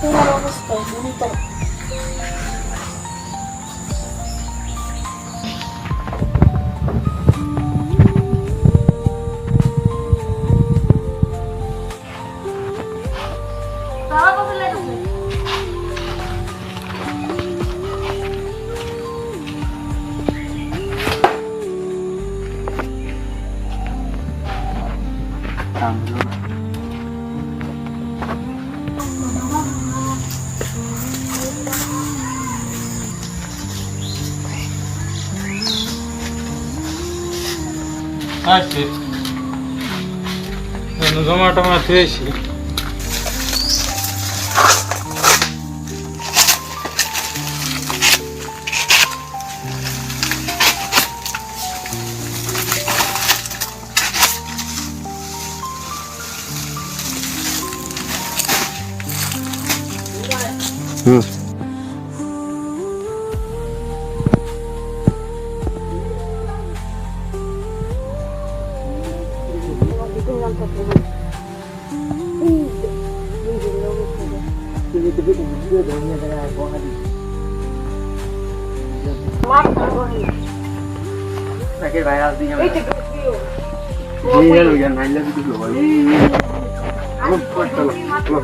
তোমার অবস্থা গুরুতর। বাবা কবে লাগবে? আসছি জমা টমা থুয়েছি। Pakai bayar di mana? এই Iya, lu jangan main lagi dulu. Lu,